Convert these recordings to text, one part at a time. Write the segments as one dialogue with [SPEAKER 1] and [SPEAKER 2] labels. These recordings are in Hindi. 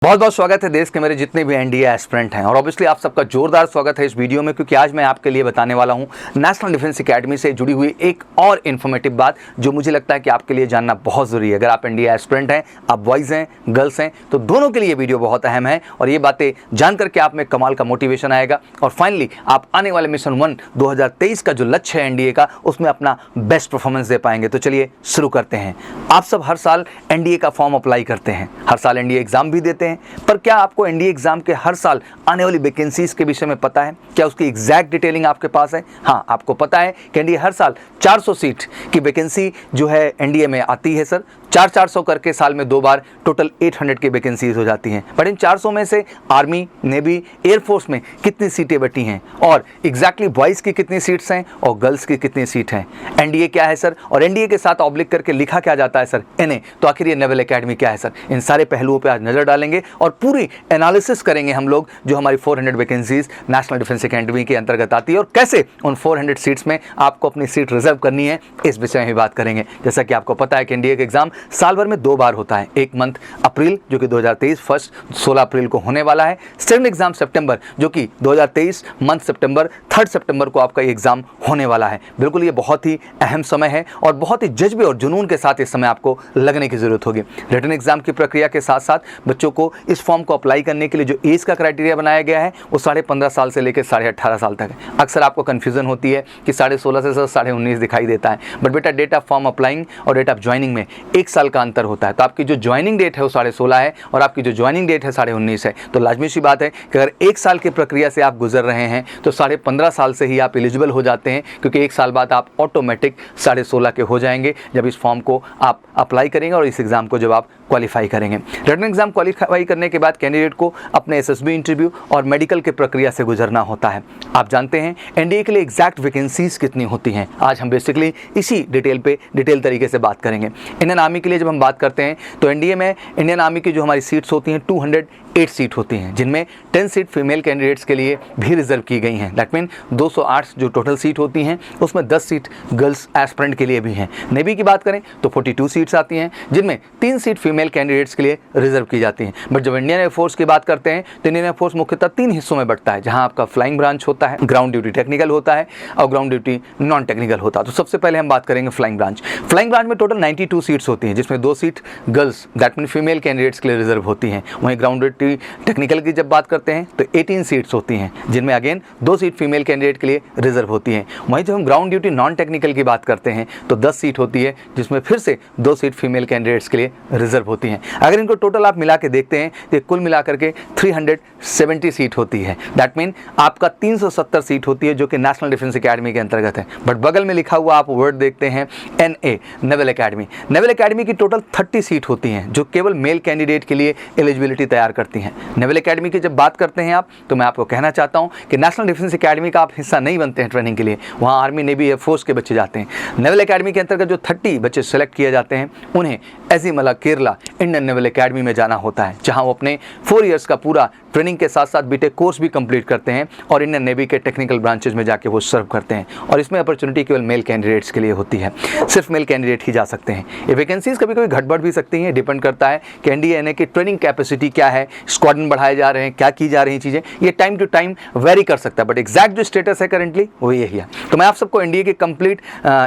[SPEAKER 1] बहुत बहुत स्वागत है देश के मेरे जितने भी एनडीए एस्पिरेंट हैं और ऑब्वियसली आप सबका जोरदार स्वागत है इस वीडियो में, क्योंकि आज मैं आपके लिए बताने वाला हूं नेशनल डिफेंस एकेडमी से जुड़ी हुई एक और इन्फॉर्मेटिव बात जो मुझे लगता है कि आपके लिए जानना बहुत ज़रूरी है। अगर आप एनडीए एस्पिरेंट हैं, आप बॉयज़ हैं, गर्ल्स हैं, तो दोनों के लिए वीडियो बहुत अहम है और ये बातें जान करके आप में कमाल का मोटिवेशन आएगा और फाइनली आप आने वाले मिशन 1 2023 का जो लक्ष्य है एनडीए का, उसमें अपना बेस्ट परफॉर्मेंस दे पाएंगे। तो चलिए शुरू करते हैं। आप सब हर साल एनडीए का फॉर्म अप्लाई करते हैं, हर साल एनडीए एग्जाम भी देते हैं, पर क्या आपको एनडीए एग्जाम के हर साल आने वाली वैकेंसीज के विषय में पता है? क्या उसकी एग्जैक्ट डिटेलिंग आपके पास है? हाँ, आपको पता है कि एनडीए हर साल 400 सीट की वैकेंसी जो है एनडीए में आती है सर। 400 करके साल में 2 बार टोटल 800 की वैकेंसीज हो जाती हैं। पर इन 400 में से आर्मी, नेवी, एयरफोर्स में कितनी सीटें बटी हैं और एग्जैक्टली बॉयज़ की कितनी सीट्स हैं और गर्ल्स की कितनी सीट हैं? एनडीए क्या है सर, और एनडीए के साथ ऑब्लिक करके लिखा क्या जाता है सर, एनए, तो आखिर ये नेवल एकेडमी क्या है सर? इन सारे पहलुओं पर आज नज़र डालेंगे और पूरी एनालिसिस करेंगे हम लोग जो हमारी 400 वैकेंसीज नेशनल डिफेंस एकेडमी के अंतर्गत आती है और कैसे उन 400 सीट्स में आपको अपनी सीट रिजर्व करनी है, इस विषय में बात करेंगे। जैसा कि आपको पता है कि एनडीए का एग्जाम साल भर में 2 बार होता है, एक मंथ अप्रैल जो कि 2023 फर्स्ट 16 अप्रैल को होने वाला है, सेकंड एग्जाम सितंबर जो कि 2023 मंथ सितंबर 3 सितंबर को आपका ये एग्जाम होने वाला है। बिल्कुल ये बहुत ही अहम समय है और बहुत ही जज्बे और जुनून के साथ इस समय आपको लगने की जरूरत होगी। रिटन एग्जाम की प्रक्रिया के साथ साथ बच्चों को इस फॉर्म को अप्लाई करने के लिए जो एज का क्राइटेरिया बनाया गया है वो 15.5 साल से लेकर 18.5 साल तक है। अक्सर आपको कंफ्यूजन होती है कि 16.5 से 19.5 दिखाई देता है, बट बेटा डेट ऑफ फॉर्म अप्लाइंग और डेट ऑफ ज्वाइनिंग में 1 साल का अंतर होता है। तो आपकी जो ज्वाइनिंग डेट है वो 16.5 है और आपकी जो ज्वाइनिंग डेट है 19.5 है। तो लाजमी सी बात है कि अगर 1 साल की प्रक्रिया से आप गुजर रहे हैं तो 15.5 साल से ही आप एलिजिबल हो जाते हैं, क्योंकि 1 साल बाद आप ऑटोमेटिक 16.5 के हो जाएंगे जब इस फॉर्म को आप अप्लाई करेंगे और इस एग्जाम को जब आप क्वालिफाई करेंगे। रिटन एग्जाम क्वालिफाई करने के बाद कैंडिडेट को अपने एसएसबी इंटरव्यू और मेडिकल की प्रक्रिया से गुजरना होता है। आप जानते हैं एनडीए के लिए एग्जैक्ट वैकेंसीज कितनी होती हैं, आज हम बेसिकली इसी डिटेल तरीके से बात करेंगे। इंडियन आर्मी के लिए जब हम बात करते हैं तो एनडीए में इंडियन आर्मी की जो हमारी सीट्स होती हैं 208 सीट होती हैं, जिनमें 10 सीट फीमेल कैंडिडेट्स के लिए भी रिजर्व की गई हैं। दैट मीन 208 जो टोटल सीट होती हैं उसमें 10 सीट गर्ल्स एस्पिरेंट के लिए भी हैं। नेवी की बात करें तो 42 सीट्स आती हैं, जिनमें 3 सीट फीमेल कैंडिडेट्स के लिए रिजर्व की जाती हैं। बट जब इंडियन एयरफोर्स की बात करते हैं तो इंडियन एयरफोर्स मुख्यतः 3 हिस्सों में बंटता है, जहां आपका फ्लाइंग ब्रांच होता है, ग्राउंड ड्यूटी टेक्निकल होता है और ग्राउंड ड्यूटी नॉन टेक्निकल होता है। तो सबसे पहले हम बात करेंगे फ्लाइंग ब्रांच। फ्लाइंग ब्रांच में टोटल 92 सीट्स होती हैं, जिसमें 2 seat girls that mean female candidates के लिए रिजर्व होती हैं। वहीं ग्राउंड ड्यूटी टेक्निकल की जब बात करते हैं तो 18 सीट्स होती हैं, जिनमें अगेन 2 सीट फीमेल कैंडिडेट के लिए रिजर्व होती हैं। वहीं जब हम ग्राउंड ड्यूटी नॉन टेक्निकल की बात करते हैं तो 10 सीट होती है, जिसमें फिर से 2 सीट फीमेल कैंडिडेट्स के लिए रिजर्व होती हैं। अगर इनको टोटल आप मिला के देखते हैं तो कुल मिला करके 370 सीट होती है। दैट मीन आपका 370 सीट होती है जो कि नेशनल डिफेंस एकेडमी के अंतर्गत है। बट बगल में लिखा हुआ आप वर्ड देखते हैं NA, naval academy. Naval academy की टोटल 30 सीट होती हैं जो केवल मेल कैंडिडेट के लिए एलिजिबिलिटी तैयार करती हैं। नेवल एकेडमी की जब बात करते हैं आप तो मैं आपको कहना चाहता हूं कि नेशनल डिफेंस एकेडमी का आप हिस्सा नहीं बनते हैं ट्रेनिंग के लिए, वहां आर्मी, नेवी, एयरफोर्स के बच्चे जाते हैं। नेवल एकेडमी के अंतर्गत जो 30 बच्चे सेलेक्ट किए जाते हैं उन्हें एजिमला केरला इंडियन नेवल एकेडमी में जाना होता है, जहां वो अपने 4 इयर्स का पूरा ट्रेनिंग के साथ साथ बीटेक कोर्स भी कंप्लीट करते हैं और इंडियन नेवी के टेक्निकल ब्रांचेज में जाके वो सर्व करते हैं। और इसमें अपॉर्चुनिटी केवल मेल कैंडिडेट्स के लिए होती है, सिर्फ मेल कैंडिडेट ही जा सकते हैं। ये वैकेंसीज कभी कभी घट बढ़ भी सकती हैं, डिपेंड करता है कि एनडीए की ट्रेनिंग कैपेसिटी क्या है, स्क्वाड्रन बढ़ाए जा रहे हैं, क्या की जा रही चीज़ें, ये टाइम टू टाइम वेरी कर सकता है। बट एग्जैक्ट जो स्टेटस है करेंटली वो यही है। तो मैं आप सबको एनडीए के कंप्लीट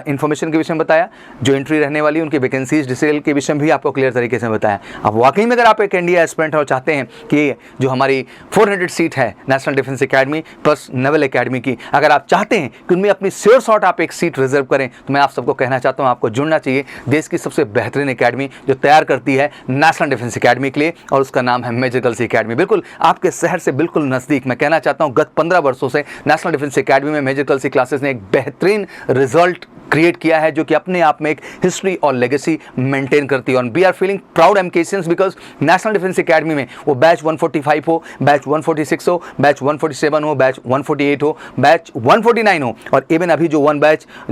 [SPEAKER 1] इन्फॉर्मेशन के विषय में बताया, जो एंट्री रहने वाली उनकी वैकेंसीज डिटेल के विषय में भी आपको क्लियर तरीके से बताया। अब वाकई में अगर आप एक एनडीए एस्पिरेंट और चाहते हैं कि जो हमारी 400 सीट है national defence academy plus naval academy की, अगर आप चाहते हैं कि उनमें अपनी श्योर शॉट आप एक सीट रिजर्व करें, तो मैं आप सबको कहना चाहता हूं आपको जुड़ना चाहिए देश की सबसे बेहतरीन एकेडमी जो तैयार करती है नेशनल डिफेंस एकेडमी के लिए, और उसका नाम है मेजर गर्ल्स एकेडमी। बिल्कुल आपके शहर से बिल्कुल नजदीक। मैं कहना चाहता हूं गत 15 वर्षों से नेशनल डिफेंस एकेडमी में मेजर गर्ल्स क्लासेस ने एक बेहतरीन रिजल्ट क्रिएट किया है, जो कि अपने आप में एक हिस्ट्री और लेगेसी मेंटेन करती है। और वी आर फीलिंग प्राउड एमकेशियंस बिकॉज नेशनल डिफेंस एकेडमी में वो बैच 145 हो, बैच 146 हो, बैच 147 हो, बैच 148 हो, बैच 149 हो, और इवन अभी जो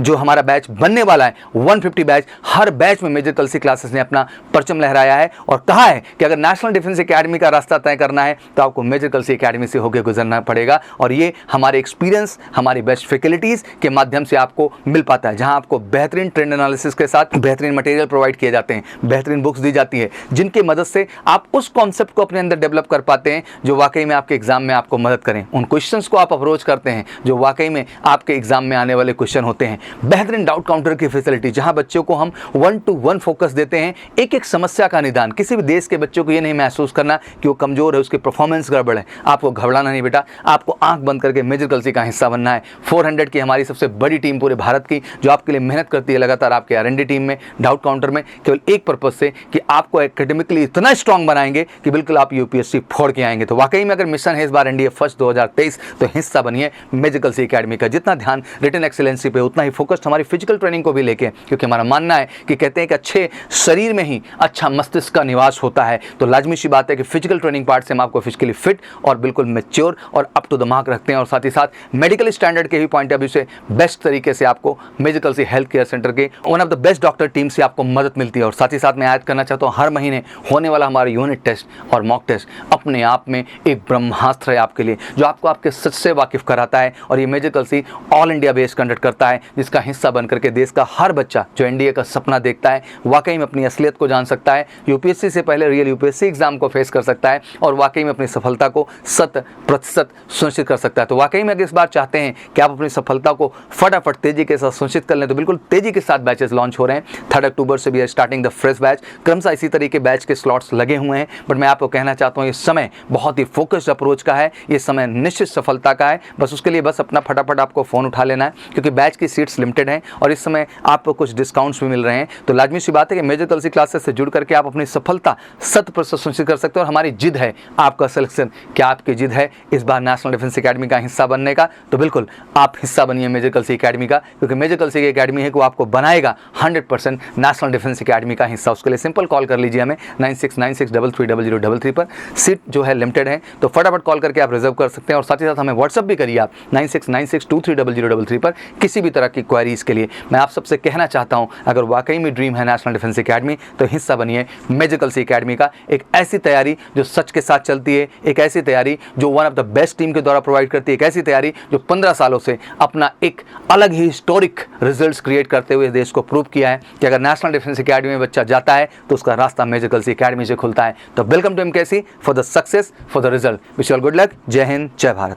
[SPEAKER 1] जो हमारा बैच बनने वाला है 150 बैच, हर बैच में मेजर कलसी क्लासेस ने अपना परचम लहराया है और कहा है कि अगर नेशनल डिफेंस एकेडमी का रास्ता तय करना है तो आपको मेजर कलसी एकेडमी से होकर गुजरना पड़ेगा। और ये हमारे एक्सपीरियंस, हमारी बेस्ट फैकल्टीज के माध्यम से आपको मिल पाता है, जहां जहां आपको बेहतरीन ट्रेंड एनालिसिस के साथ बेहतरीन मटेरियल प्रोवाइड किए जाते हैं, बेहतरीन बुक्स दी जाती है, जिनकी मदद से आप उस कॉन्सेप्ट को अपने अंदर डेवलप कर पाते हैं जो वाकई में आपके एग्जाम में आपको मदद करें। उन क्वेश्चंस को आप अप्रोच करते हैं जो वाकई में आपके एग्जाम में आने वाले क्वेश्चन होते हैं। बेहतरीन डाउट काउंटर की फैसिलिटी, जहां बच्चों को हम 1-to-1 फोकस देते हैं, एक एक समस्या का निदान। किसी भी देश के बच्चों को ये नहीं महसूस करना कि वो कमजोर है, उसकी परफॉर्मेंस गड़बड़ है। आपको घबराना नहीं बेटा, आपको आंख बंद करके मेजर कलसी का हिस्सा बनना है। 400 की हमारी सबसे बड़ी टीम पूरे भारत की, जो आपके लिए मेहनत करती है लगातार आपके R&D टीम में, डाउट काउंटर में, केवल एक पर्पज से कि आपको एकेडमिकली इतना स्ट्रांग बनाएंगे कि बिल्कुल आप यूपीएससी फोड़ के आएंगे। तो वाकई में अगर मिशन है इस बार NDA फर्स्ट 2023, तो हिस्सा बनिए मेजर कलसी एकेडमी का। जितना ध्यान रिटन एक्सीलेंसी पे, उतना ही फोकस्ड हमारी फिजिकल ट्रेनिंग को भी लेके, क्योंकि हमारा मानना है कि कहते हैं कि अच्छे शरीर में ही अच्छा मस्तिष्क का निवास होता है। तो लाजमी सी बात है कि फिजिकल ट्रेनिंग पार्ट से हम आपको फिजिकली फिट और बिल्कुल मैच्योर और अप टू द मार्क रखते हैं, और साथ ही साथ मेडिकल स्टैंडर्ड के भी पॉइंट ऑफ व्यू से बेस्ट तरीके से आपको मेजर कलसी हेल्थ केयर सेंटर के one of the best doctor team से आपको मदद मिलती है। और साथ ही साथ मैं ऐड करना चाहता हूँ, हर महीने होने वाला हमारा यूनिट टेस्ट और मॉक टेस्ट अपने आप में एक ब्रह्मास्त्र है आपके लिए, जो आपको आपके सच से वाकिफ कराता है। और ये major Kalsi all India base conduct करता है, जिसका हिस्सा बनकर के देश का हर बच्चा जो NDA का सपना देखता है वाकई में अपनी असलियत को जान सकता है, यूपीएससी से पहले रियल यूपीएससी एग्जाम को फेस कर सकता है, और वाकई में अपनी सफलता को 100% सुनिश्चित कर सकता है। तो वाकई में अगर इस बार चाहते हैं कि आप अपनी सफलता को फटाफट तेजी के साथ सुनिश्चित कर लें, तो बिल्कुल तेजी के साथ बैचेस लॉन्च हो रहे हैं। 3 अक्टूबर से भी है स्टार्टिंग द फ्रेश बैच। क्रमशः इसी तरीके बैच के स्लॉट्स लगे हुए हैं, बट मैं आपको कहना चाहता हूँ ये समय बहुत ही फोकस्ड अप्रोच का है, ये समय निश्चित सफलता का है। बस उसके लिए बस अपना फटाफट आपको फ़ोन उठा लेना है, क्योंकि बैच की सीट्स लिमिटेड हैं और इस समय आपको कुछ डिस्काउंट्स भी मिल रहे हैं। तो लाजमी सी बात है कि मेजर कलसी क्लासेस से जुड़ करके आप अपनी सफलता 100% सुनिश्चित कर सकते हो। और हमारी जिद है आपका सिलेक्शन, क्या आपकी जिद है इस बार नेशनल डिफेंस एकेडमी का हिस्सा बनने का, तो बिल्कुल आप हिस्सा बनिए मेजर कलसी एकेडमी का, क्योंकि मेजर कलसी की एकेडमी है कि वो आपको बनाएगा 100% नेशनल डिफेंस एकेडमी का हिस्सा। उसके लिए सिंपल कॉल कर लीजिए हमें 9696330033 पर। सीट जो है लिमिटेड है, तो फटाफट कॉल करके आप रिजर्व कर सकते हैं। और साथ ही साथ हमें व्हाट्सअप भी करिए आप 9696230033 पर किसी भी तरह की क्वेरीज के लिए। मैं आप सबसे कहना चाहता हूं, अगर वाकई में ड्रीम है नेशनल डिफेंस एकेडमी, तो हिस्सा बनिए मेजर कलसी एकेडमी का। एक ऐसी तैयारी जो सच के साथ चलती है, एक ऐसी तैयारी जो one of the best team के द्वारा प्रोवाइड करती है, एक ऐसी तैयारी जो 15 सालों से अपना एक अलग ही हिस्टोरिक रिजल्ट्स क्रिएट करते हुए देश को प्रूव किया है कि अगर नेशनल डिफेंस एकेडमी में बच्चा जाता है तो उसका रास्ता मेजर कलसी एकेडमी से खुलता है। तो welcome to MKC for the success, for the result. Wish you all good luck. जय हिंद, जय भारत।